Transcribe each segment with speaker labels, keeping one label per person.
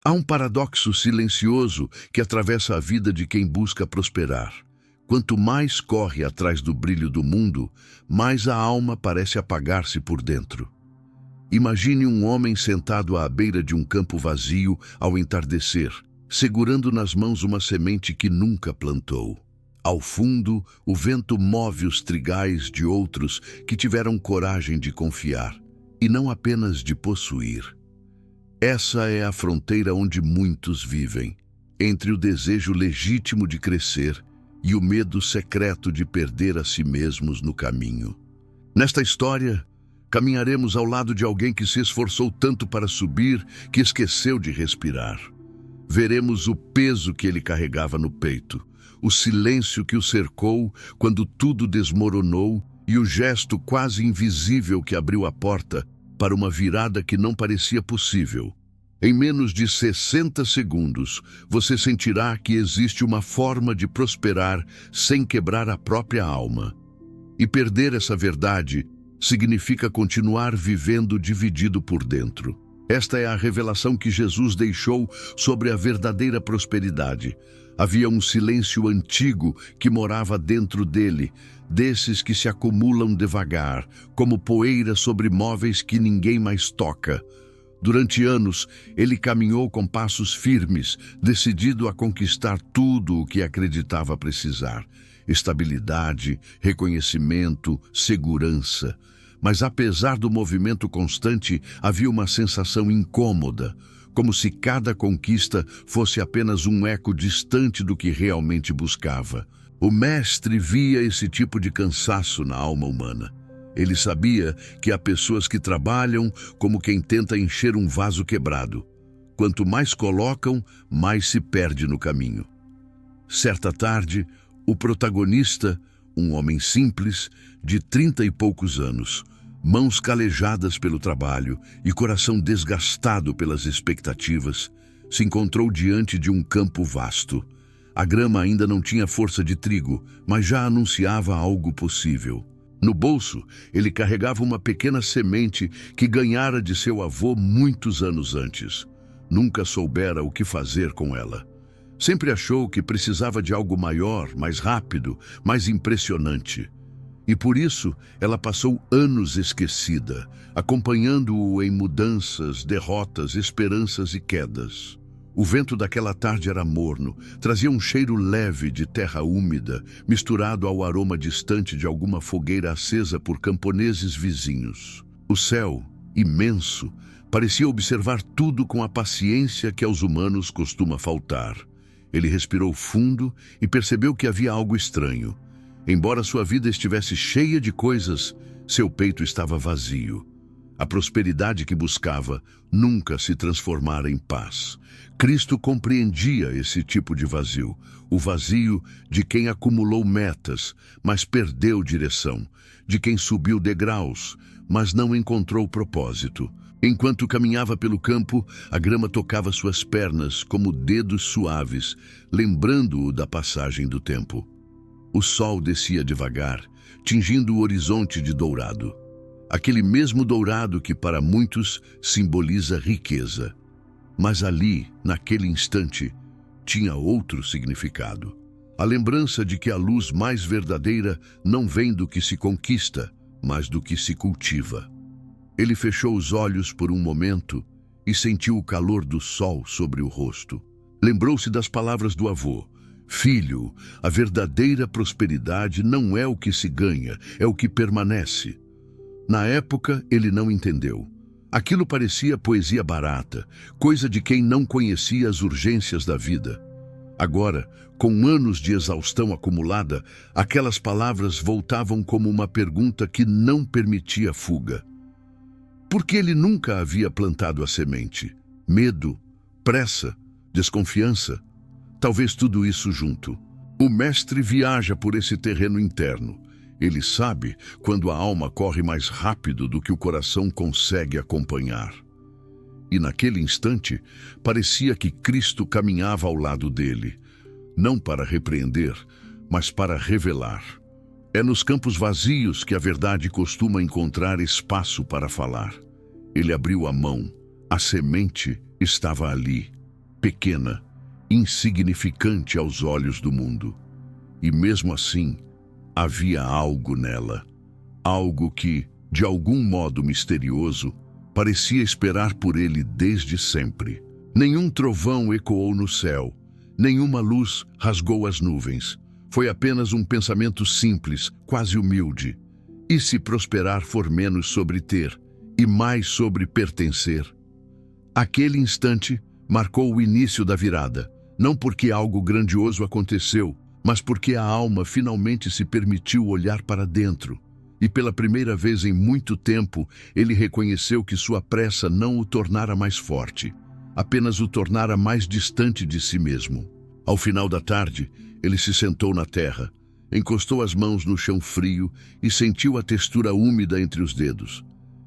Speaker 1: Há um paradoxo silencioso que atravessa a vida de quem busca prosperar. Quanto mais corre atrás do brilho do mundo, mais a alma parece apagar-se por dentro. Imagine um homem sentado à beira de um campo vazio ao entardecer, segurando nas mãos uma semente que nunca plantou. Ao fundo, o vento move os trigais de outros que tiveram coragem de confiar, e não apenas de possuir. Essa é a fronteira onde muitos vivem, entre o desejo legítimo de crescer e o medo secreto de perder a si mesmos no caminho. Nesta história, caminharemos ao lado de alguém que se esforçou tanto para subir que esqueceu de respirar. Veremos o peso que ele carregava no peito, o silêncio que o cercou quando tudo desmoronou e o gesto quase invisível que abriu a porta para uma virada que não parecia possível. Em menos de 60 segundos, você sentirá que existe uma forma de prosperar sem quebrar a própria alma. E perder essa verdade significa continuar vivendo dividido por dentro. Esta é a revelação que Jesus deixou sobre a verdadeira prosperidade. Havia um silêncio antigo que morava dentro dele, desses que se acumulam devagar, como poeira sobre móveis que ninguém mais toca. Durante anos, ele caminhou com passos firmes, decidido a conquistar tudo o que acreditava precisar: estabilidade, reconhecimento, segurança. Mas apesar do movimento constante, havia uma sensação incômoda, como se cada conquista fosse apenas um eco distante do que realmente buscava. O mestre via esse tipo de cansaço na alma humana. Ele sabia que há pessoas que trabalham como quem tenta encher um vaso quebrado. Quanto mais colocam, mais se perde no caminho. Certa tarde, o protagonista, um homem simples, de 30 e poucos anos, mãos calejadas pelo trabalho e coração desgastado pelas expectativas, se encontrou diante de um campo vasto. A grama ainda não tinha força de trigo, mas já anunciava algo possível. No bolso, ele carregava uma pequena semente que ganhara de seu avô muitos anos antes. Nunca soubera o que fazer com ela. Sempre achou que precisava de algo maior, mais rápido, mais impressionante. E por isso, ela passou anos esquecida, acompanhando-o em mudanças, derrotas, esperanças e quedas. O vento daquela tarde era morno, trazia um cheiro leve de terra úmida, misturado ao aroma distante de alguma fogueira acesa por camponeses vizinhos. O céu, imenso, parecia observar tudo com a paciência que aos humanos costuma faltar. Ele respirou fundo e percebeu que havia algo estranho. Embora sua vida estivesse cheia de coisas, seu peito estava vazio. A prosperidade que buscava nunca se transformara em paz. Cristo compreendia esse tipo de vazio, o vazio de quem acumulou metas, mas perdeu direção, de quem subiu degraus, mas não encontrou propósito. Enquanto caminhava pelo campo, a grama tocava suas pernas como dedos suaves, lembrando-o da passagem do tempo. O sol descia devagar, tingindo o horizonte de dourado. Aquele mesmo dourado que para muitos simboliza riqueza. Mas ali, naquele instante, tinha outro significado. A lembrança de que a luz mais verdadeira não vem do que se conquista, mas do que se cultiva. Ele fechou os olhos por um momento e sentiu o calor do sol sobre o rosto. Lembrou-se das palavras do avô: "Filho, a verdadeira prosperidade não é o que se ganha, é o que permanece." Na época, ele não entendeu. Aquilo parecia poesia barata, coisa de quem não conhecia as urgências da vida. Agora, com anos de exaustão acumulada, aquelas palavras voltavam como uma pergunta que não permitia fuga. Por que ele nunca havia plantado a semente? Medo, pressa, desconfiança? Talvez tudo isso junto. O mestre viaja por esse terreno interno. Ele sabe quando a alma corre mais rápido do que o coração consegue acompanhar. E naquele instante, parecia que Cristo caminhava ao lado dele, não para repreender, mas para revelar. É nos campos vazios que a verdade costuma encontrar espaço para falar. Ele abriu a mão. A semente estava ali. pequena, insignificante aos olhos do mundo. E mesmo assim, havia algo nela, algo que, de algum modo misterioso, parecia esperar por ele desde sempre. Nenhum trovão ecoou no céu, nenhuma luz rasgou as nuvens. Foi apenas um pensamento simples, quase humilde. E se prosperar for menos sobre ter e mais sobre pertencer? Aquele instante marcou o início da virada, não porque algo grandioso aconteceu, mas porque a alma finalmente se permitiu olhar para dentro. E pela primeira vez em muito tempo, ele reconheceu que sua pressa não o tornara mais forte, apenas o tornara mais distante de si mesmo. Ao final da tarde, ele se sentou na terra, encostou as mãos no chão frio e sentiu a textura úmida entre os dedos.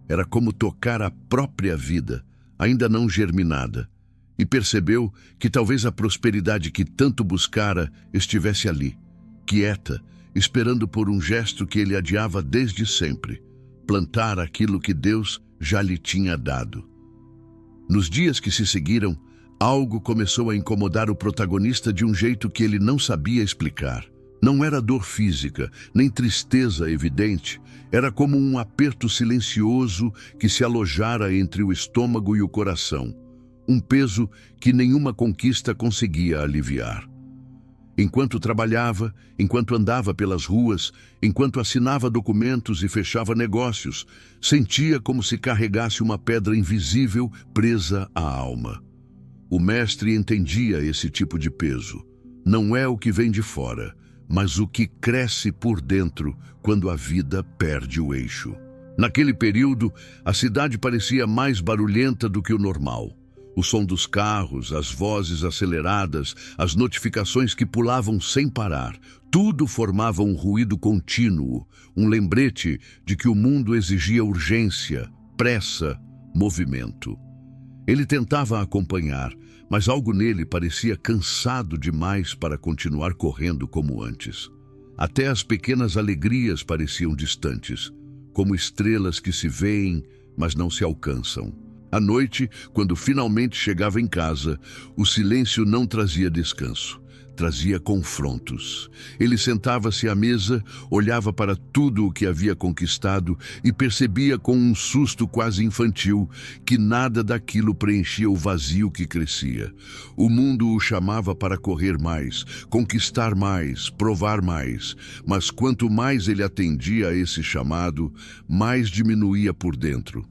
Speaker 1: Era como tocar a própria vida, ainda não germinada, e percebeu que talvez a prosperidade que tanto buscara estivesse ali, quieta, esperando por um gesto que ele adiava desde sempre, plantar aquilo que Deus já lhe tinha dado. Nos dias que se seguiram, algo começou a incomodar o protagonista de um jeito que ele não sabia explicar. Não era dor física, nem tristeza evidente, era como um aperto silencioso que se alojara entre o estômago e o coração, um peso que nenhuma conquista conseguia aliviar. Enquanto trabalhava, enquanto andava pelas ruas, enquanto assinava documentos e fechava negócios, sentia como se carregasse uma pedra invisível presa à alma. O mestre entendia esse tipo de peso. Não é o que vem de fora, mas o que cresce por dentro quando a vida perde o eixo. Naquele período, a cidade parecia mais barulhenta do que o normal. O som dos carros, as vozes aceleradas, as notificações que pulavam sem parar, tudo formava um ruído contínuo, um lembrete de que o mundo exigia urgência, pressa, movimento. Ele tentava acompanhar, mas algo nele parecia cansado demais para continuar correndo como antes. Até as pequenas alegrias pareciam distantes, como estrelas que se veem, mas não se alcançam. À noite, quando finalmente chegava em casa, o silêncio não trazia descanso, trazia confrontos. Ele sentava-se à mesa, olhava para tudo o que havia conquistado e percebia com um susto quase infantil que nada daquilo preenchia o vazio que crescia. O mundo o chamava para correr mais, conquistar mais, provar mais, mas quanto mais ele atendia a esse chamado, mais diminuía por dentro.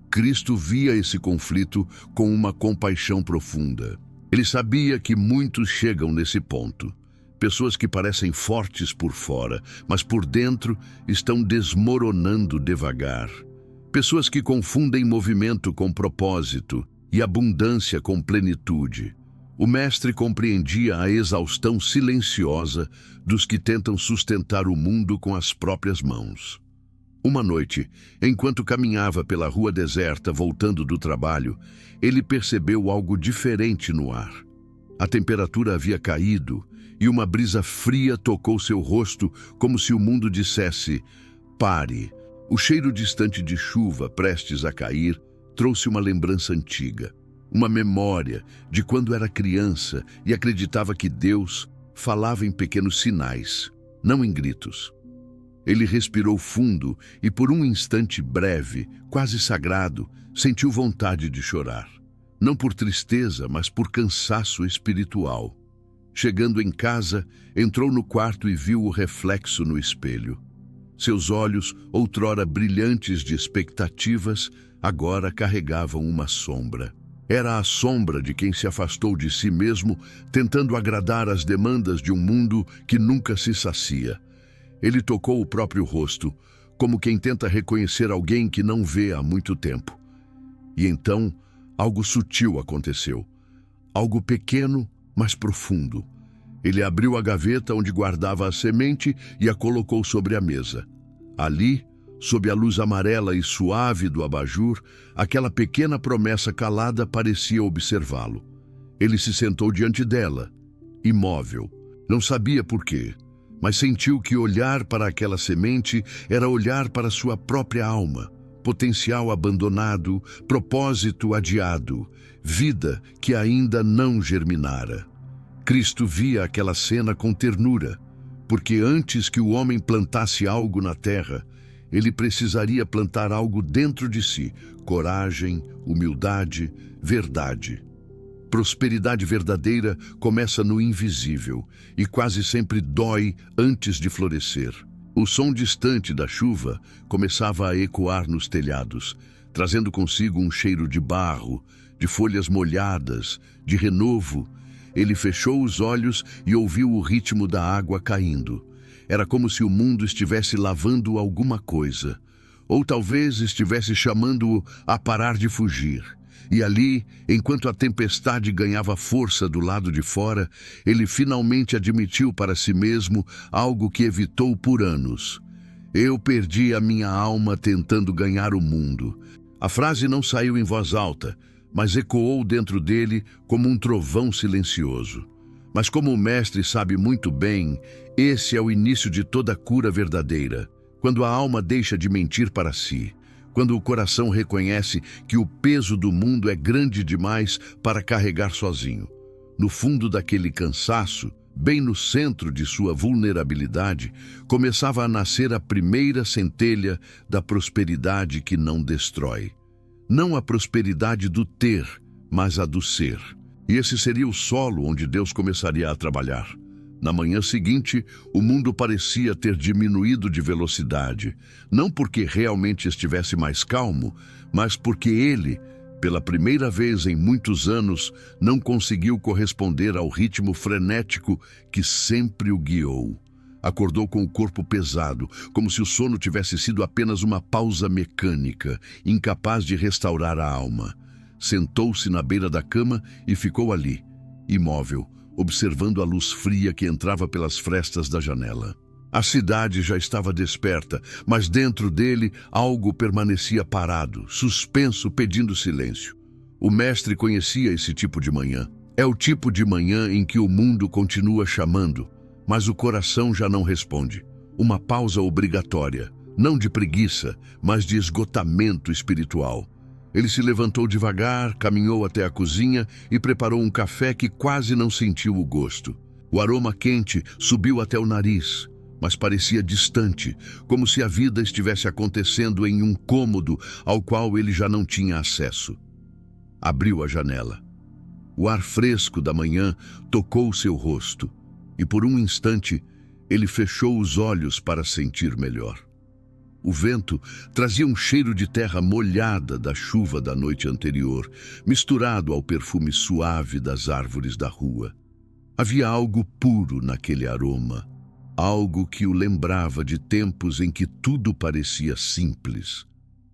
Speaker 1: Cristo via esse conflito com uma compaixão profunda. Ele sabia que muitos chegam nesse ponto. Pessoas que parecem fortes por fora, mas por dentro estão desmoronando devagar. Pessoas que confundem movimento com propósito e abundância com plenitude. O mestre compreendia a exaustão silenciosa dos que tentam sustentar o mundo com as próprias mãos. Uma noite, enquanto caminhava pela rua deserta voltando do trabalho, ele percebeu algo diferente no ar. A temperatura havia caído e uma brisa fria tocou seu rosto como se o mundo dissesse: pare. O cheiro distante de chuva prestes a cair trouxe uma lembrança antiga, uma memória de quando era criança e acreditava que Deus falava em pequenos sinais, não em gritos. Ele respirou fundo e por um instante breve, quase sagrado, sentiu vontade de chorar. Não por tristeza, mas por cansaço espiritual. Chegando em casa, entrou no quarto e viu o reflexo no espelho. Seus olhos, outrora brilhantes de expectativas, agora carregavam uma sombra. Era a sombra de quem se afastou de si mesmo, tentando agradar às demandas de um mundo que nunca se sacia. Ele tocou o próprio rosto, como quem tenta reconhecer alguém que não vê há muito tempo. E então, algo sutil aconteceu. Algo pequeno, mas profundo. Ele abriu a gaveta onde guardava a semente e a colocou sobre a mesa. Ali, sob a luz amarela e suave do abajur, aquela pequena promessa calada parecia observá-lo. Ele se sentou diante dela, imóvel. Não sabia por quê, mas sentiu que olhar para aquela semente era olhar para sua própria alma, potencial abandonado, propósito adiado, vida que ainda não germinara. Cristo via aquela cena com ternura, porque antes que o homem plantasse algo na terra, ele precisaria plantar algo dentro de si: coragem, humildade, verdade. Prosperidade verdadeira começa no invisível e quase sempre dói antes de florescer. O som distante da chuva começava a ecoar nos telhados, trazendo consigo um cheiro de barro, de folhas molhadas, de renovo. Ele fechou os olhos e ouviu o ritmo da água caindo. Era como se o mundo estivesse lavando alguma coisa, ou talvez estivesse chamando-o a parar de fugir. E ali, enquanto a tempestade ganhava força do lado de fora, ele finalmente admitiu para si mesmo algo que evitou por anos: eu perdi a minha alma tentando ganhar o mundo. A frase não saiu em voz alta, mas ecoou dentro dele como um trovão silencioso. Mas como o mestre sabe muito bem, esse é o início de toda cura verdadeira. Quando a alma deixa de mentir para si, quando o coração reconhece que o peso do mundo é grande demais para carregar sozinho. No fundo daquele cansaço, bem no centro de sua vulnerabilidade, começava a nascer a primeira centelha da prosperidade que não destrói. Não a prosperidade do ter, mas a do ser. E esse seria o solo onde Deus começaria a trabalhar. Na manhã seguinte, o mundo parecia ter diminuído de velocidade, não porque realmente estivesse mais calmo, mas porque ele, pela primeira vez em muitos anos, não conseguiu corresponder ao ritmo frenético que sempre o guiou. Acordou com o corpo pesado, como se o sono tivesse sido apenas uma pausa mecânica, incapaz de restaurar a alma. Sentou-se na beira da cama e ficou ali, imóvel, observando a luz fria que entrava pelas frestas da janela. A cidade já estava desperta, mas dentro dele algo permanecia parado, suspenso, pedindo silêncio. O mestre conhecia esse tipo de manhã. É o tipo de manhã em que o mundo continua chamando, mas o coração já não responde. Uma pausa obrigatória, não de preguiça, mas de esgotamento espiritual. Ele se levantou devagar, caminhou até a cozinha e preparou um café que quase não sentiu o gosto. O aroma quente subiu até o nariz, mas parecia distante, como se a vida estivesse acontecendo em um cômodo ao qual ele já não tinha acesso. Abriu a janela. O ar fresco da manhã tocou seu rosto, e por um instante ele fechou os olhos para sentir melhor. O vento trazia um cheiro de terra molhada da chuva da noite anterior, misturado ao perfume suave das árvores da rua. Havia algo puro naquele aroma, algo que o lembrava de tempos em que tudo parecia simples,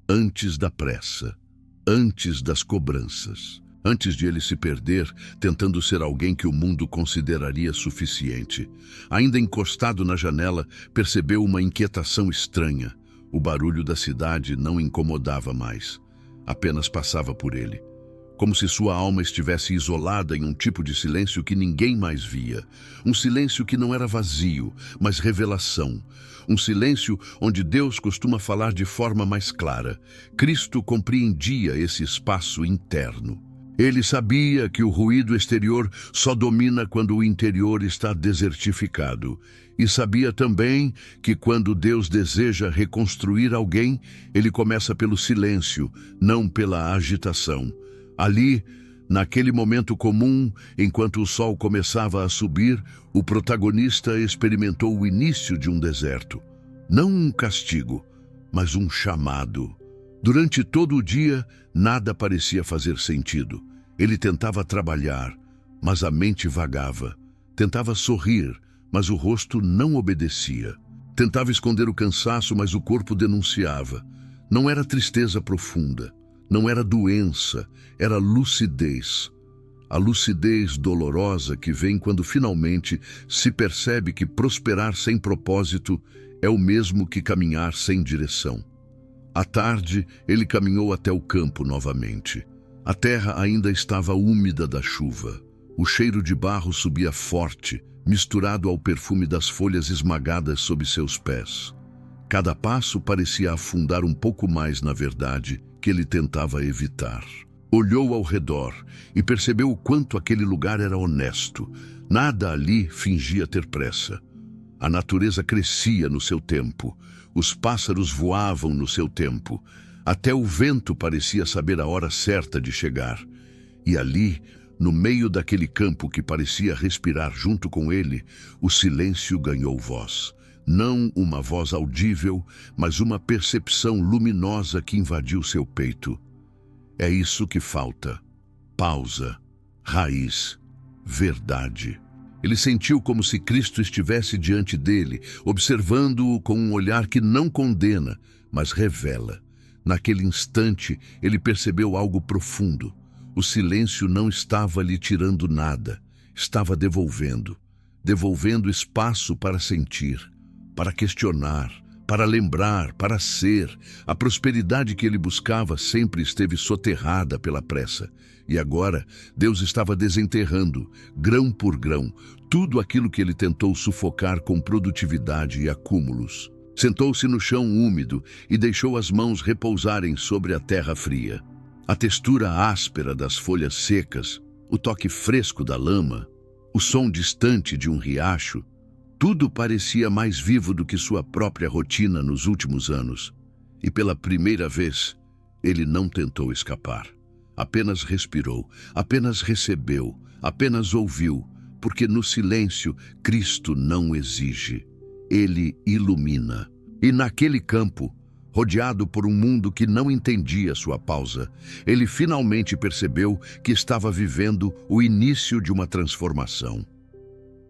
Speaker 1: antes da pressa, antes das cobranças, antes de ele se perder, tentando ser alguém que o mundo consideraria suficiente. Ainda encostado na janela, percebeu uma inquietação estranha. O barulho da cidade não incomodava mais, apenas passava por ele, como se sua alma estivesse isolada em um tipo de silêncio que ninguém mais via. Um silêncio que não era vazio, mas revelação. Um silêncio onde Deus costuma falar de forma mais clara. Cristo compreendia esse espaço interno. Ele sabia que o ruído exterior só domina quando o interior está desertificado. E sabia também que quando Deus deseja reconstruir alguém, ele começa pelo silêncio, não pela agitação. Ali, naquele momento comum, enquanto o sol começava a subir, o protagonista experimentou o início de um deserto. Não um castigo, mas um chamado. Durante todo o dia, nada parecia fazer sentido. Ele tentava trabalhar, mas a mente vagava. Tentava sorrir, mas o rosto não obedecia. Tentava esconder o cansaço, mas o corpo denunciava. Não era tristeza profunda, não era doença, era lucidez. A lucidez dolorosa que vem quando finalmente se percebe que prosperar sem propósito é o mesmo que caminhar sem direção. À tarde, ele caminhou até o campo novamente. A terra ainda estava úmida da chuva. O cheiro de barro subia forte, misturado ao perfume das folhas esmagadas sob seus pés. Cada passo parecia afundar um pouco mais na verdade que ele tentava evitar. Olhou ao redor e percebeu o quanto aquele lugar era honesto. Nada ali fingia ter pressa. A natureza crescia no seu tempo. Os pássaros voavam no seu tempo. Até o vento parecia saber a hora certa de chegar. E ali, no meio daquele campo que parecia respirar junto com ele, o silêncio ganhou voz. Não uma voz audível, mas uma percepção luminosa que invadiu seu peito. É isso que falta. Pausa, raiz, verdade. Ele sentiu como se Cristo estivesse diante dele, observando-o com um olhar que não condena, mas revela. Naquele instante, ele percebeu algo profundo. O silêncio não estava lhe tirando nada, estava devolvendo. Devolvendo espaço para sentir, para questionar, para lembrar, para ser. A prosperidade que ele buscava sempre esteve soterrada pela pressa. E agora, Deus estava desenterrando, grão por grão, tudo aquilo que ele tentou sufocar com produtividade e acúmulos. Sentou-se no chão úmido e deixou as mãos repousarem sobre a terra fria. A textura áspera das folhas secas, o toque fresco da lama, o som distante de um riacho, tudo parecia mais vivo do que sua própria rotina nos últimos anos. E pela primeira vez, ele não tentou escapar. Apenas respirou, apenas recebeu, apenas ouviu, porque no silêncio Cristo não exige. Ele ilumina. E naquele campo, rodeado por um mundo que não entendia sua pausa, ele finalmente percebeu que estava vivendo o início de uma transformação.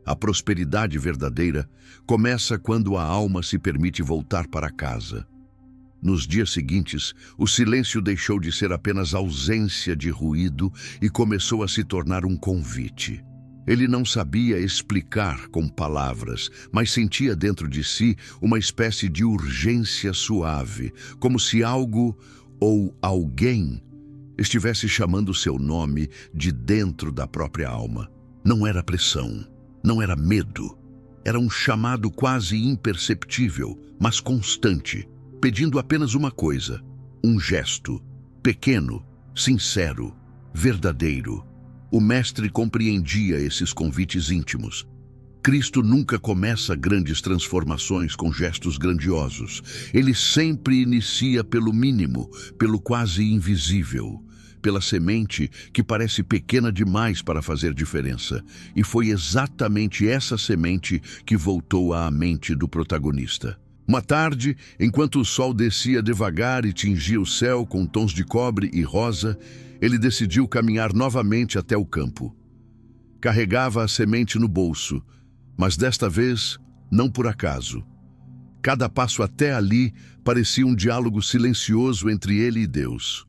Speaker 1: A prosperidade verdadeira começa quando a alma se permite voltar para casa. Nos dias seguintes, o silêncio deixou de ser apenas ausência de ruído e começou a se tornar um convite. Ele não sabia explicar com palavras, mas sentia dentro de si uma espécie de urgência suave, como se algo ou alguém estivesse chamando seu nome de dentro da própria alma. Não era pressão, não era medo. Era um chamado quase imperceptível, mas constante, pedindo apenas uma coisa, um gesto, pequeno, sincero, verdadeiro. O mestre compreendia esses convites íntimos. Cristo nunca começa grandes transformações com gestos grandiosos. Ele sempre inicia pelo mínimo, pelo quase invisível, pela semente que parece pequena demais para fazer diferença. E foi exatamente essa semente que voltou à mente do protagonista. Uma tarde, enquanto o sol descia devagar e tingia o céu com tons de cobre e rosa, ele decidiu caminhar novamente até o campo. Carregava a semente no bolso, mas desta vez, não por acaso. Cada passo até ali parecia um diálogo silencioso entre ele e Deus.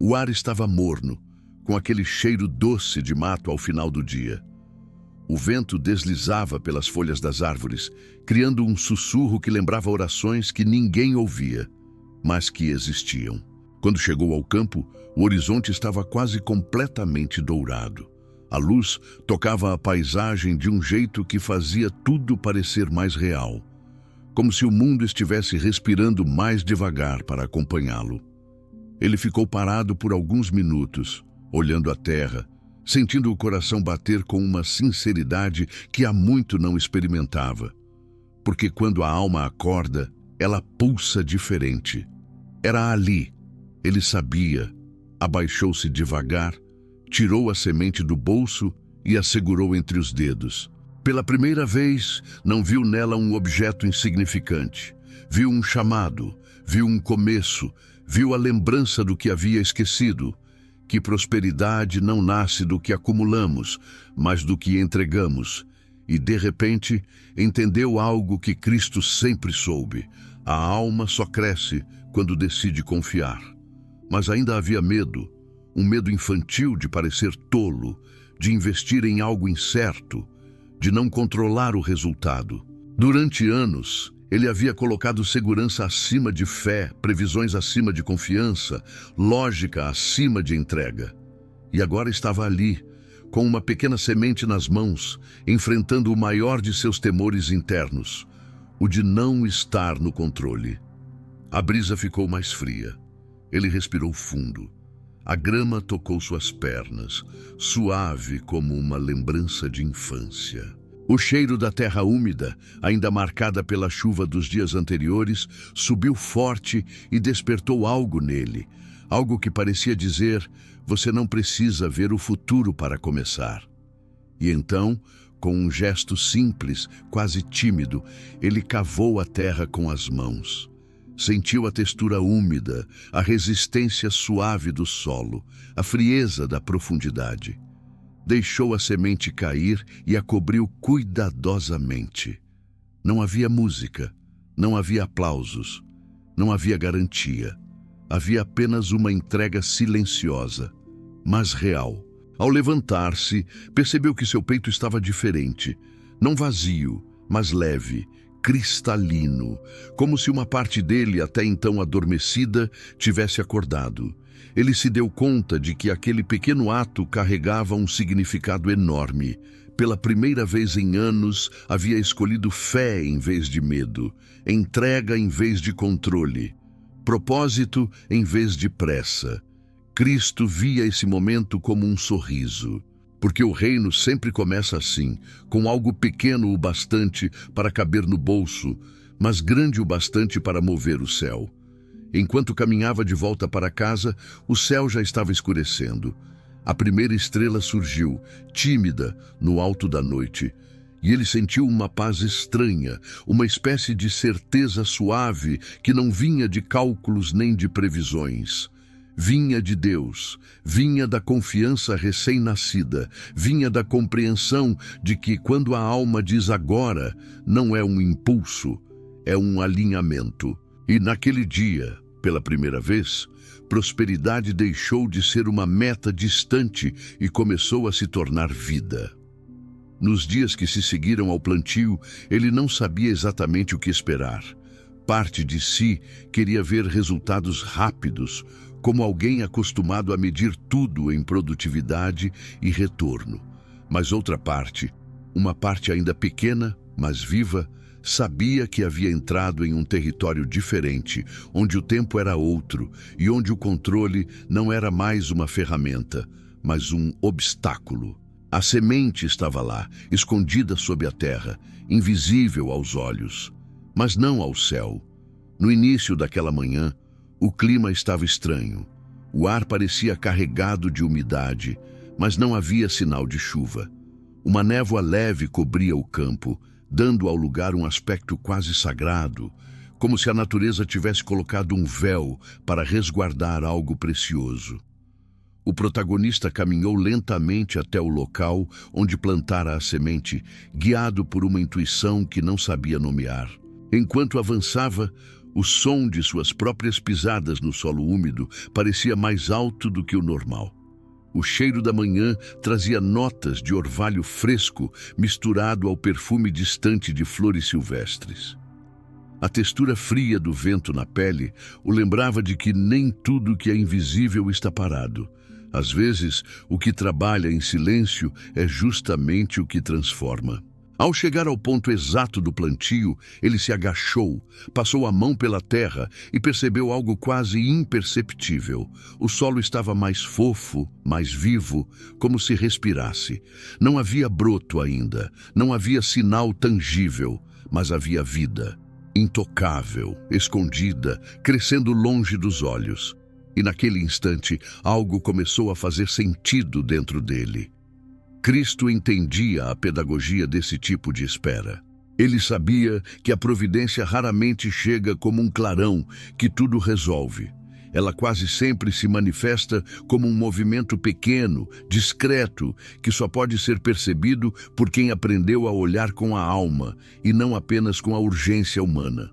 Speaker 1: O ar estava morno, com aquele cheiro doce de mato ao final do dia. O vento deslizava pelas folhas das árvores, criando um sussurro que lembrava orações que ninguém ouvia, mas que existiam. Quando chegou ao campo, o horizonte estava quase completamente dourado. A luz tocava a paisagem de um jeito que fazia tudo parecer mais real, como se o mundo estivesse respirando mais devagar para acompanhá-lo. Ele ficou parado por alguns minutos, olhando a terra, sentindo o coração bater com uma sinceridade que há muito não experimentava. Porque quando a alma acorda, ela pulsa diferente. Era ali, ele sabia. Abaixou-se devagar, tirou a semente do bolso e a segurou entre os dedos. Pela primeira vez, não viu nela um objeto insignificante. Viu um chamado, viu um começo, viu a lembrança do que havia esquecido. Que prosperidade não nasce do que acumulamos, mas do que entregamos. E, de repente, entendeu algo que Cristo sempre soube. A alma só cresce quando decide confiar. Mas ainda havia medo, um medo infantil de parecer tolo, de investir em algo incerto, de não controlar o resultado. Durante anos, ele havia colocado segurança acima de fé, previsões acima de confiança, lógica acima de entrega. E agora estava ali, com uma pequena semente nas mãos, enfrentando o maior de seus temores internos, o de não estar no controle. A brisa ficou mais fria. Ele respirou fundo. A grama tocou suas pernas, suave como uma lembrança de infância. O cheiro da terra úmida, ainda marcada pela chuva dos dias anteriores, subiu forte e despertou algo nele. Algo que parecia dizer: você não precisa ver o futuro para começar. E então, com um gesto simples, quase tímido, ele cavou a terra com as mãos. Sentiu a textura úmida, a resistência suave do solo, a frieza da profundidade. Deixou a semente cair e a cobriu cuidadosamente. Não havia música, não havia aplausos, não havia garantia. Havia apenas uma entrega silenciosa, mas real. Ao levantar-se, percebeu que seu peito estava diferente, não vazio, mas leve, cristalino, como se uma parte dele, até então adormecida, tivesse acordado. Ele se deu conta de que aquele pequeno ato carregava um significado enorme. Pela primeira vez em anos, havia escolhido fé em vez de medo, entrega em vez de controle, propósito em vez de pressa. Cristo via esse momento como um sorriso. Porque o reino sempre começa assim, com algo pequeno o bastante para caber no bolso, mas grande o bastante para mover o céu. Enquanto caminhava de volta para casa, o céu já estava escurecendo. A primeira estrela surgiu, tímida, no alto da noite, e ele sentiu uma paz estranha, uma espécie de certeza suave que não vinha de cálculos nem de previsões. Vinha de Deus, vinha da confiança recém-nascida, vinha da compreensão de que quando a alma diz agora, não é um impulso, é um alinhamento. E naquele dia, pela primeira vez, prosperidade deixou de ser uma meta distante e começou a se tornar vida. Nos dias que se seguiram ao plantio, ele não sabia exatamente o que esperar. Parte de si queria ver resultados rápidos, como alguém acostumado a medir tudo em produtividade e retorno. Mas outra parte, uma parte ainda pequena, mas viva, sabia que havia entrado em um território diferente, onde o tempo era outro e onde o controle não era mais uma ferramenta, mas um obstáculo. A semente estava lá, escondida sob a terra, invisível aos olhos, mas não ao céu. No início daquela manhã, o clima estava estranho. O ar parecia carregado de umidade, mas não havia sinal de chuva. Uma névoa leve cobria o campo, dando ao lugar um aspecto quase sagrado, como se a natureza tivesse colocado um véu para resguardar algo precioso. O protagonista caminhou lentamente até o local onde plantara a semente, guiado por uma intuição que não sabia nomear. Enquanto avançava, o som de suas próprias pisadas no solo úmido parecia mais alto do que o normal. O cheiro da manhã trazia notas de orvalho fresco misturado ao perfume distante de flores silvestres. A textura fria do vento na pele o lembrava de que nem tudo que é invisível está parado. Às vezes, o que trabalha em silêncio é justamente o que transforma. Ao chegar ao ponto exato do plantio, ele se agachou, passou a mão pela terra e percebeu algo quase imperceptível. O solo estava mais fofo, mais vivo, como se respirasse. Não havia broto ainda, não havia sinal tangível, mas havia vida, intocável, escondida, crescendo longe dos olhos. E naquele instante, algo começou a fazer sentido dentro dele. Cristo entendia a pedagogia desse tipo de espera. Ele sabia que a providência raramente chega como um clarão que tudo resolve. Ela quase sempre se manifesta como um movimento pequeno, discreto, que só pode ser percebido por quem aprendeu a olhar com a alma e não apenas com a urgência humana.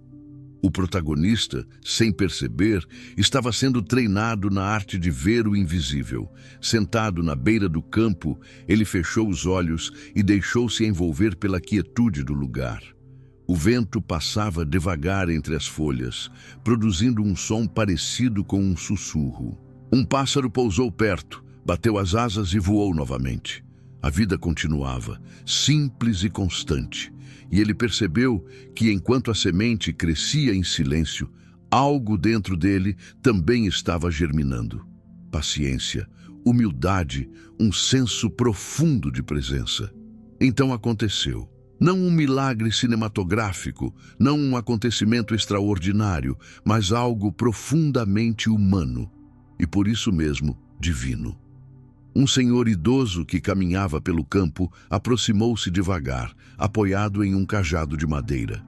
Speaker 1: O protagonista, sem perceber, estava sendo treinado na arte de ver o invisível. Sentado na beira do campo, ele fechou os olhos e deixou-se envolver pela quietude do lugar. O vento passava devagar entre as folhas, produzindo um som parecido com um sussurro. Um pássaro pousou perto, bateu as asas e voou novamente. A vida continuava, simples e constante, e ele percebeu que enquanto a semente crescia em silêncio, algo dentro dele também estava germinando. Paciência, humildade, um senso profundo de presença. Então aconteceu. Não um milagre cinematográfico, não um acontecimento extraordinário, mas algo profundamente humano e, por isso mesmo, divino. Um senhor idoso que caminhava pelo campo aproximou-se devagar, apoiado em um cajado de madeira.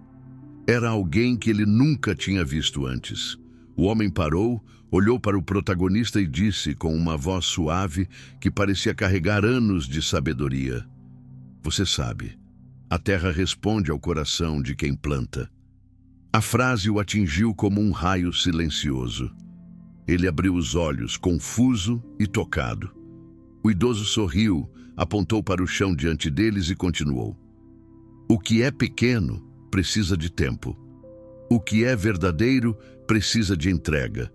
Speaker 1: Era alguém que ele nunca tinha visto antes. O homem parou, olhou para o protagonista e disse com uma voz suave que parecia carregar anos de sabedoria: "Você sabe, a terra responde ao coração de quem planta." A frase o atingiu como um raio silencioso. Ele abriu os olhos, confuso e tocado. O idoso sorriu, apontou para o chão diante deles e continuou: "O que é pequeno precisa de tempo. O que é verdadeiro precisa de entrega.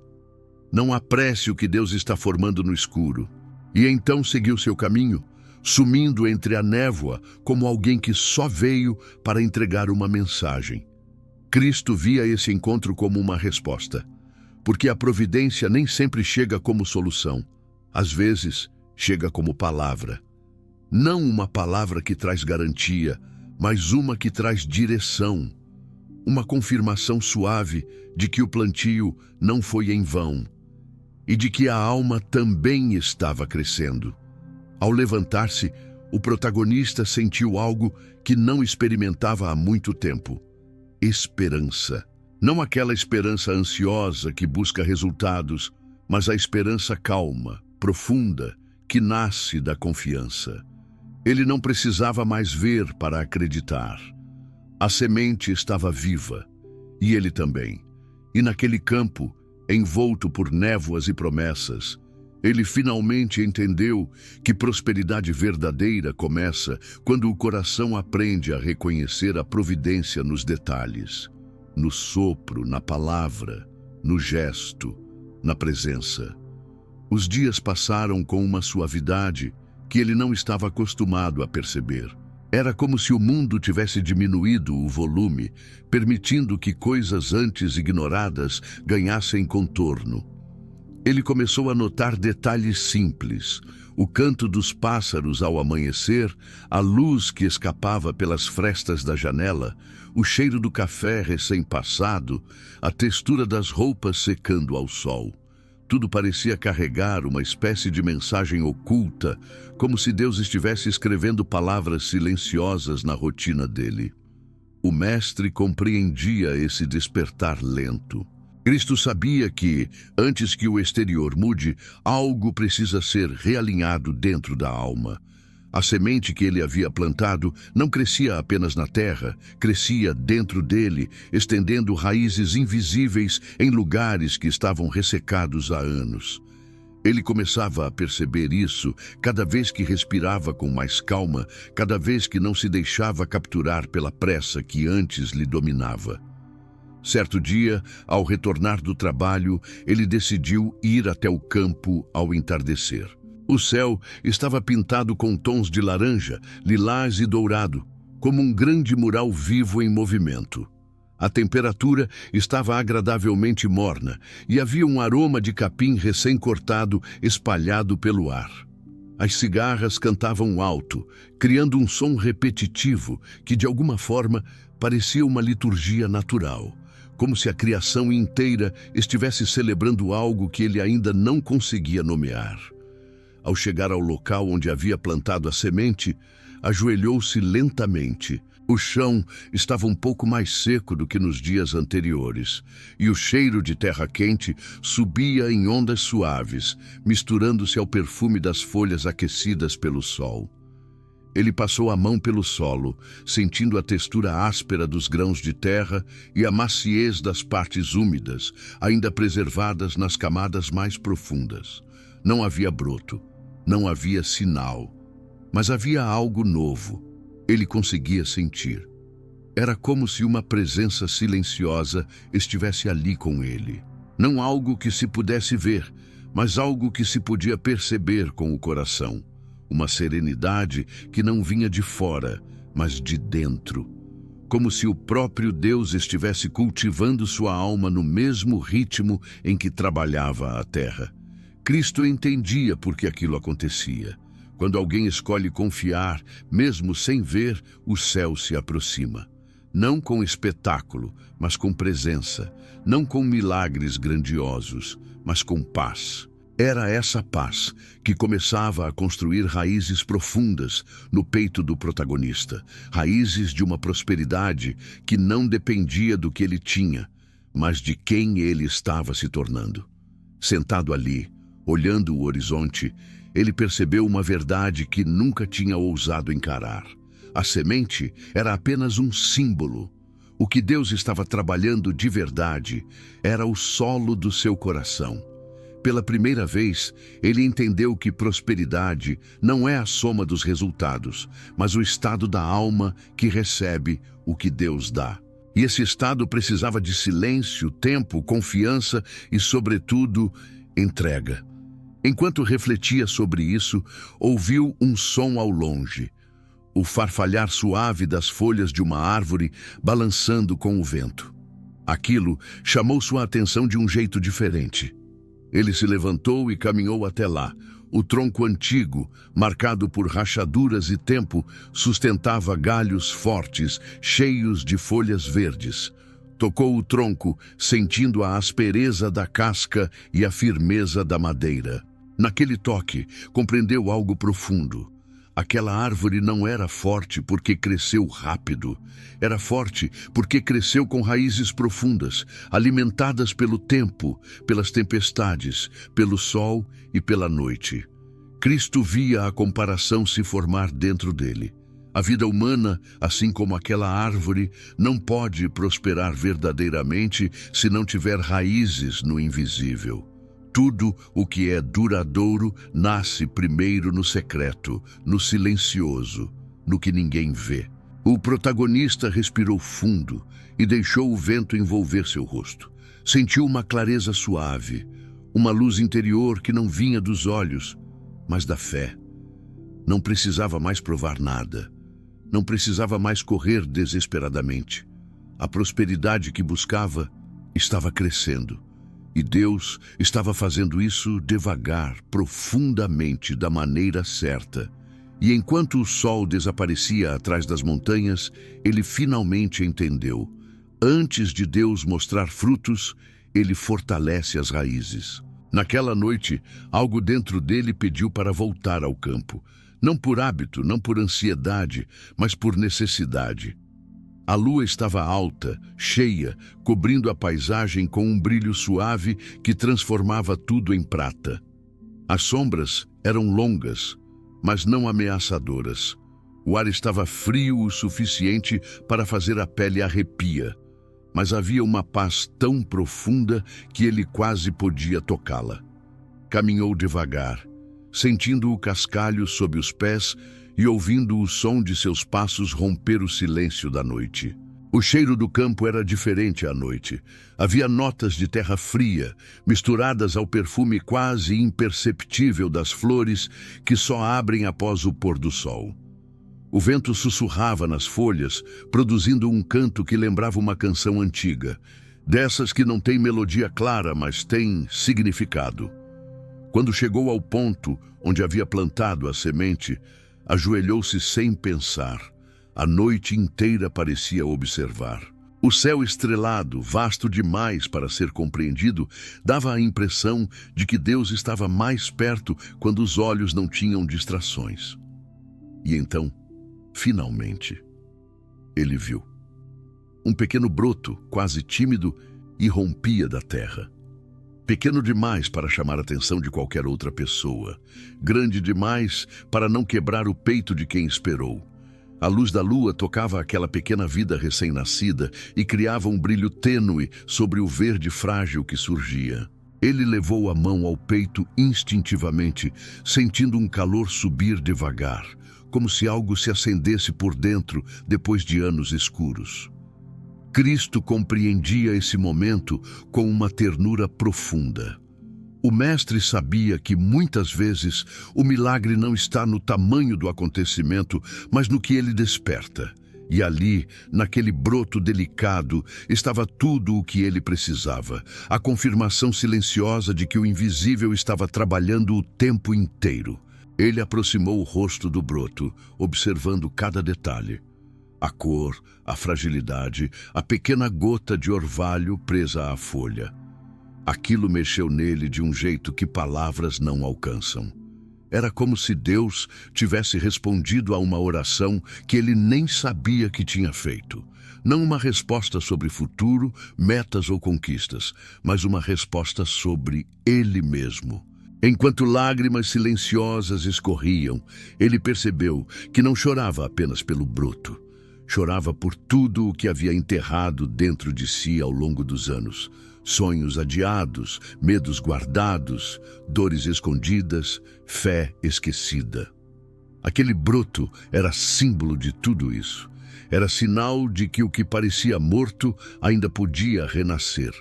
Speaker 1: Não apresse o que Deus está formando no escuro." E então seguiu seu caminho, sumindo entre a névoa como alguém que só veio para entregar uma mensagem. Cristo via esse encontro como uma resposta, porque a providência nem sempre chega como solução. Às vezes, chega como palavra. Não uma palavra que traz garantia, mas uma que traz direção. Uma confirmação suave de que o plantio não foi em vão e de que a alma também estava crescendo. Ao levantar-se, o protagonista sentiu algo que não experimentava há muito tempo: esperança. Não aquela esperança ansiosa que busca resultados, mas a esperança calma, profunda, que nasce da confiança. Ele não precisava mais ver para acreditar. A semente estava viva, e ele também. E naquele campo, envolto por névoas e promessas, ele finalmente entendeu que prosperidade verdadeira começa quando o coração aprende a reconhecer a providência nos detalhes, no sopro, na palavra, no gesto, na presença. Os dias passaram com uma suavidade que ele não estava acostumado a perceber. Era como se o mundo tivesse diminuído o volume, permitindo que coisas antes ignoradas ganhassem contorno. Ele começou a notar detalhes simples: o canto dos pássaros ao amanhecer, a luz que escapava pelas frestas da janela, o cheiro do café recém-passado, a textura das roupas secando ao sol. Tudo parecia carregar uma espécie de mensagem oculta, como se Deus estivesse escrevendo palavras silenciosas na rotina dele. O mestre compreendia esse despertar lento. Cristo sabia que, antes que o exterior mude, algo precisa ser realinhado dentro da alma. A semente que ele havia plantado não crescia apenas na terra, crescia dentro dele, estendendo raízes invisíveis em lugares que estavam ressecados há anos. Ele começava a perceber isso cada vez que respirava com mais calma, cada vez que não se deixava capturar pela pressa que antes lhe dominava. Certo dia, ao retornar do trabalho, ele decidiu ir até o campo ao entardecer. O céu estava pintado com tons de laranja, lilás e dourado, como um grande mural vivo em movimento. A temperatura estava agradavelmente morna e havia um aroma de capim recém-cortado espalhado pelo ar. As cigarras cantavam alto, criando um som repetitivo que, de alguma forma, parecia uma liturgia natural, como se a criação inteira estivesse celebrando algo que ele ainda não conseguia nomear. Ao chegar ao local onde havia plantado a semente, ajoelhou-se lentamente. O chão estava um pouco mais seco do que nos dias anteriores, e o cheiro de terra quente subia em ondas suaves, misturando-se ao perfume das folhas aquecidas pelo sol. Ele passou a mão pelo solo, sentindo a textura áspera dos grãos de terra e a maciez das partes úmidas, ainda preservadas nas camadas mais profundas. Não havia broto, não havia sinal, mas havia algo novo. Ele conseguia sentir. Era como se uma presença silenciosa estivesse ali com ele. Não algo que se pudesse ver, mas algo que se podia perceber com o coração. uma serenidade que não vinha de fora, mas de dentro, como se o próprio Deus estivesse cultivando sua alma no mesmo ritmo em que trabalhava a terra. Cristo entendia por que aquilo acontecia. Quando alguém escolhe confiar, mesmo sem ver, o céu se aproxima. Não com espetáculo, mas com presença. Não com milagres grandiosos, mas com paz. Era essa paz que começava a construir raízes profundas no peito do protagonista. Raízes de uma prosperidade que não dependia do que ele tinha, mas de quem ele estava se tornando. Sentado ali, olhando o horizonte, ele percebeu uma verdade que nunca tinha ousado encarar. A semente era apenas um símbolo. O que Deus estava trabalhando de verdade era o solo do seu coração. Pela primeira vez, ele entendeu que prosperidade não é a soma dos resultados, mas o estado da alma que recebe o que Deus dá. E esse estado precisava de silêncio, tempo, confiança e, sobretudo, entrega. Enquanto refletia sobre isso, ouviu um som ao longe, o farfalhar suave das folhas de uma árvore balançando com o vento. Aquilo chamou sua atenção de um jeito diferente. Ele se levantou e caminhou até lá. O tronco antigo, marcado por rachaduras e tempo, sustentava galhos fortes, cheios de folhas verdes. Tocou o tronco, sentindo a aspereza da casca e a firmeza da madeira. Naquele toque, compreendeu algo profundo. Aquela árvore não era forte porque cresceu rápido. Era forte porque cresceu com raízes profundas, alimentadas pelo tempo, pelas tempestades, pelo sol e pela noite. Cristo via a comparação se formar dentro dele. A vida humana, assim como aquela árvore, não pode prosperar verdadeiramente se não tiver raízes no invisível. Tudo o que é duradouro nasce primeiro no secreto, no silencioso, no que ninguém vê. O protagonista respirou fundo e deixou o vento envolver seu rosto. Sentiu uma clareza suave, uma luz interior que não vinha dos olhos, mas da fé. Não precisava mais provar nada. Não precisava mais correr desesperadamente. A prosperidade que buscava estava crescendo. E Deus estava fazendo isso devagar, profundamente, da maneira certa. E enquanto o sol desaparecia atrás das montanhas, ele finalmente entendeu. Antes de Deus mostrar frutos, ele fortalece as raízes. Naquela noite, algo dentro dele pediu para voltar ao campo. Não por hábito, não por ansiedade, mas por necessidade. A lua estava alta, cheia, cobrindo a paisagem com um brilho suave que transformava tudo em prata. As sombras eram longas, mas não ameaçadoras. O ar estava frio o suficiente para fazer a pele arrepia, mas havia uma paz tão profunda que ele quase podia tocá-la. Caminhou devagar, sentindo o cascalho sob os pés e ouvindo o som de seus passos romper o silêncio da noite. O cheiro do campo era diferente à noite. Havia notas de terra fria, misturadas ao perfume quase imperceptível das flores que só abrem após o pôr do sol. O vento sussurrava nas folhas, produzindo um canto que lembrava uma canção antiga, dessas que não têm melodia clara, mas têm significado. Quando chegou ao ponto onde havia plantado a semente, ajoelhou-se sem pensar. A noite inteira parecia observar. O céu estrelado, vasto demais para ser compreendido, dava a impressão de que Deus estava mais perto quando os olhos não tinham distrações. E então, finalmente, ele viu. Um pequeno broto, quase tímido, irrompia da terra. Pequeno demais para chamar a atenção de qualquer outra pessoa. Grande demais para não quebrar o peito de quem esperou. A luz da lua tocava aquela pequena vida recém-nascida e criava um brilho tênue sobre o verde frágil que surgia. Ele levou a mão ao peito instintivamente, sentindo um calor subir devagar, como se algo se acendesse por dentro depois de anos escuros. Cristo compreendia esse momento com uma ternura profunda. O mestre sabia que, muitas vezes, o milagre não está no tamanho do acontecimento, mas no que ele desperta. E ali, naquele broto delicado, estava tudo o que ele precisava. A confirmação silenciosa de que o invisível estava trabalhando o tempo inteiro. Ele aproximou o rosto do broto, observando cada detalhe. A cor, a fragilidade, a pequena gota de orvalho presa à folha. Aquilo mexeu nele de um jeito que palavras não alcançam. Era como se Deus tivesse respondido a uma oração que ele nem sabia que tinha feito. Não uma resposta sobre futuro, metas ou conquistas, mas uma resposta sobre ele mesmo. Enquanto lágrimas silenciosas escorriam, ele percebeu que não chorava apenas pelo broto. Chorava por tudo o que havia enterrado dentro de si ao longo dos anos. Sonhos adiados, medos guardados, dores escondidas, fé esquecida. Aquele broto era símbolo de tudo isso. Era sinal de que o que parecia morto ainda podia renascer.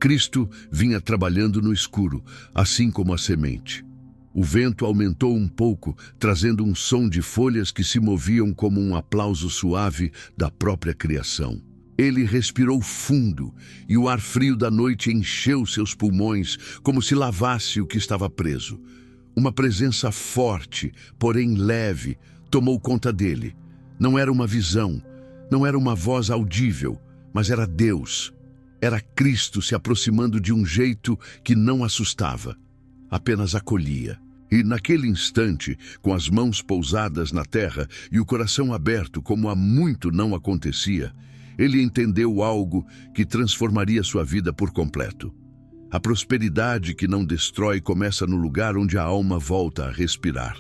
Speaker 1: Cristo vinha trabalhando no escuro, assim como a semente. O vento aumentou um pouco, trazendo um som de folhas que se moviam como um aplauso suave da própria criação. Ele respirou fundo e o ar frio da noite encheu seus pulmões como se lavasse o que estava preso. Uma presença forte, porém leve, tomou conta dele. Não era uma visão, não era uma voz audível, mas era Deus. Era Cristo se aproximando de um jeito que não assustava, apenas acolhia. E naquele instante, com as mãos pousadas na terra e o coração aberto como há muito não acontecia, ele entendeu algo que transformaria sua vida por completo. A prosperidade que não destrói começa no lugar onde a alma volta a respirar.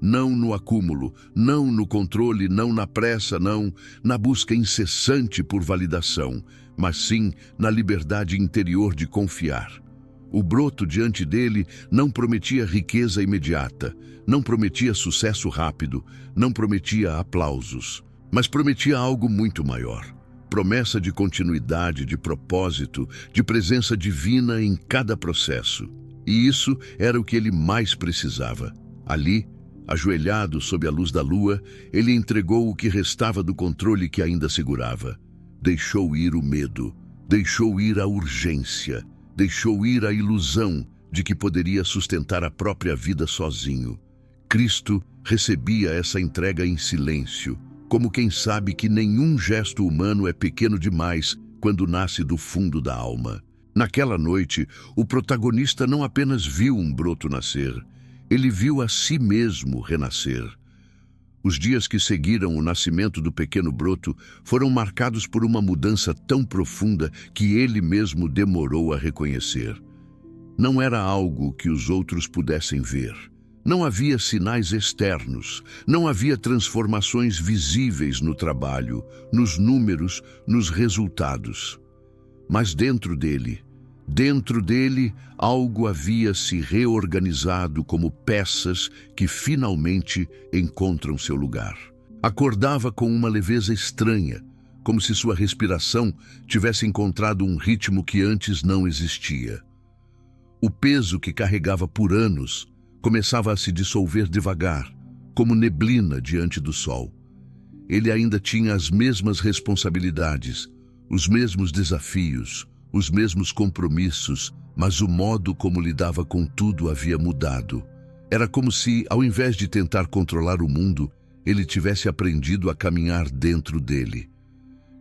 Speaker 1: Não no acúmulo, não no controle, não na pressa, não na busca incessante por validação, mas sim na liberdade interior de confiar. O broto diante dele não prometia riqueza imediata, não prometia sucesso rápido, não prometia aplausos, mas prometia algo muito maior. Promessa de continuidade, de propósito, de presença divina em cada processo. E isso era o que ele mais precisava. Ali, ajoelhado sob a luz da lua, ele entregou o que restava do controle que ainda segurava. Deixou ir o medo, deixou ir a urgência, deixou ir a ilusão de que poderia sustentar a própria vida sozinho. Cristo recebia essa entrega em silêncio, como quem sabe que nenhum gesto humano é pequeno demais quando nasce do fundo da alma. Naquela noite, o protagonista não apenas viu um broto nascer, ele viu a si mesmo renascer. Os dias que seguiram o nascimento do pequeno broto foram marcados por uma mudança tão profunda que ele mesmo demorou a reconhecer. Não era algo que os outros pudessem ver. Não havia sinais externos, não havia transformações visíveis no trabalho, nos números, nos resultados. Mas dentro dele, algo havia se reorganizado como peças que finalmente encontram seu lugar. Acordava com uma leveza estranha, como se sua respiração tivesse encontrado um ritmo que antes não existia. O peso que carregava por anos começava a se dissolver devagar, como neblina diante do sol. Ele ainda tinha as mesmas responsabilidades, os mesmos desafios, os mesmos compromissos, mas o modo como lidava com tudo havia mudado. Era como se, ao invés de tentar controlar o mundo, ele tivesse aprendido a caminhar dentro dele.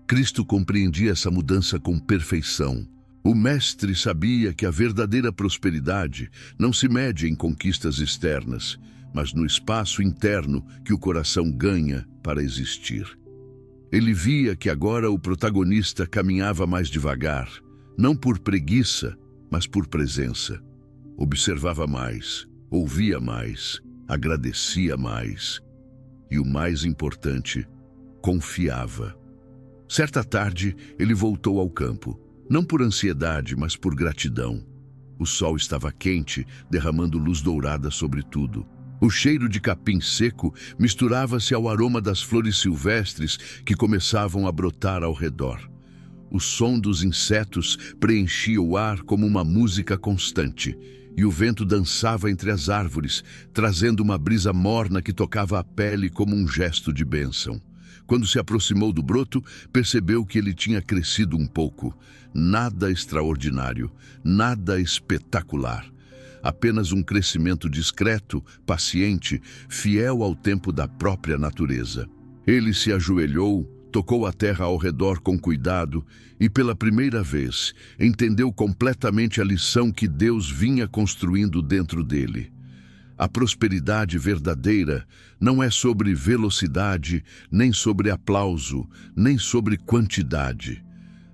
Speaker 1: Cristo compreendia essa mudança com perfeição. O mestre sabia que a verdadeira prosperidade não se mede em conquistas externas, mas no espaço interno que o coração ganha para existir. Ele via que agora o protagonista caminhava mais devagar, não por preguiça, mas por presença. Observava mais, ouvia mais, agradecia mais e, o mais importante, confiava. Certa tarde, ele voltou ao campo, não por ansiedade, mas por gratidão. O sol estava quente, derramando luz dourada sobre tudo. O cheiro de capim seco misturava-se ao aroma das flores silvestres que começavam a brotar ao redor. O som dos insetos preenchia o ar como uma música constante, e o vento dançava entre as árvores, trazendo uma brisa morna que tocava a pele como um gesto de bênção. Quando se aproximou do broto, percebeu que ele tinha crescido um pouco. Nada extraordinário, nada espetacular. Apenas um crescimento discreto, paciente, fiel ao tempo da própria natureza. Ele se ajoelhou, tocou a terra ao redor com cuidado e, pela primeira vez, entendeu completamente a lição que Deus vinha construindo dentro dele. A prosperidade verdadeira não é sobre velocidade, nem sobre aplauso, nem sobre quantidade.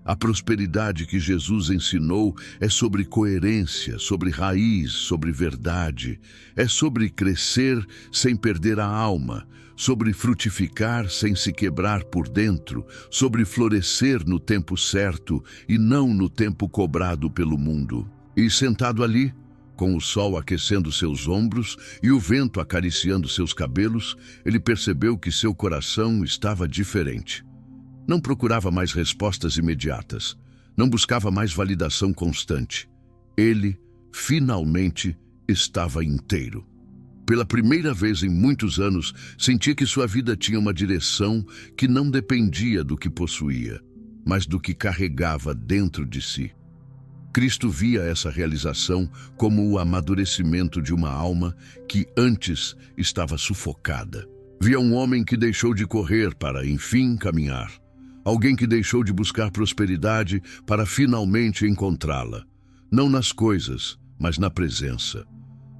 Speaker 1: A prosperidade que Jesus ensinou é sobre coerência, sobre raiz, sobre verdade. É sobre crescer sem perder a alma, sobre frutificar sem se quebrar por dentro, sobre florescer no tempo certo e não no tempo cobrado pelo mundo. E sentado ali, com o sol aquecendo seus ombros e o vento acariciando seus cabelos, ele percebeu que seu coração estava diferente. Não procurava mais respostas imediatas. Não buscava mais validação constante. Ele, finalmente, estava inteiro. Pela primeira vez em muitos anos, sentia que sua vida tinha uma direção que não dependia do que possuía, mas do que carregava dentro de si. Cristo via essa realização como o amadurecimento de uma alma que antes estava sufocada. Via um homem que deixou de correr para, enfim, caminhar. Alguém que deixou de buscar prosperidade para finalmente encontrá-la. Não nas coisas, mas na presença.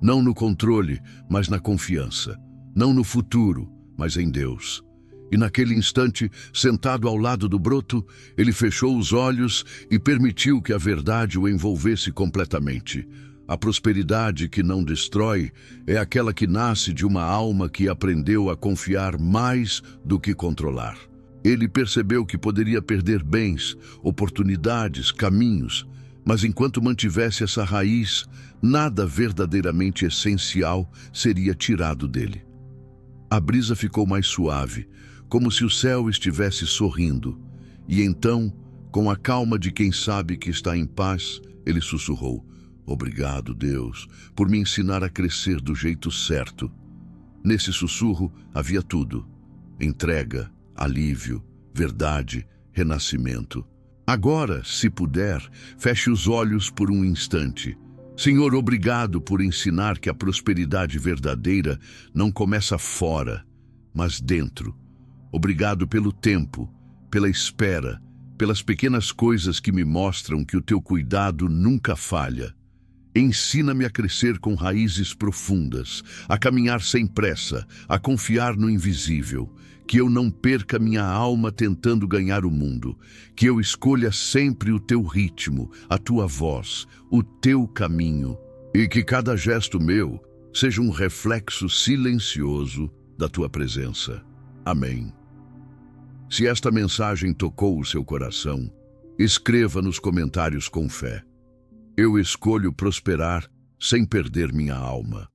Speaker 1: Não no controle, mas na confiança. Não no futuro, mas em Deus. E naquele instante, sentado ao lado do broto, ele fechou os olhos e permitiu que a verdade o envolvesse completamente. A prosperidade que não destrói é aquela que nasce de uma alma que aprendeu a confiar mais do que controlar. Ele percebeu que poderia perder bens, oportunidades, caminhos, mas enquanto mantivesse essa raiz, nada verdadeiramente essencial seria tirado dele. A brisa ficou mais suave, como se o céu estivesse sorrindo, e então, com a calma de quem sabe que está em paz, ele sussurrou: "Obrigado, Deus, por me ensinar a crescer do jeito certo." Nesse sussurro havia tudo: entrega, alívio, verdade, renascimento. Agora, se puder, feche os olhos por um instante. Senhor, obrigado por ensinar que a prosperidade verdadeira não começa fora, mas dentro. Obrigado pelo tempo, pela espera, pelas pequenas coisas que me mostram que o teu cuidado nunca falha. Ensina-me a crescer com raízes profundas, a caminhar sem pressa, a confiar no invisível, que eu não perca minha alma tentando ganhar o mundo, que eu escolha sempre o teu ritmo, a tua voz, o teu caminho, e que cada gesto meu seja um reflexo silencioso da tua presença. Amém. Se esta mensagem tocou o seu coração, escreva nos comentários com fé. Eu escolho prosperar sem perder minha alma.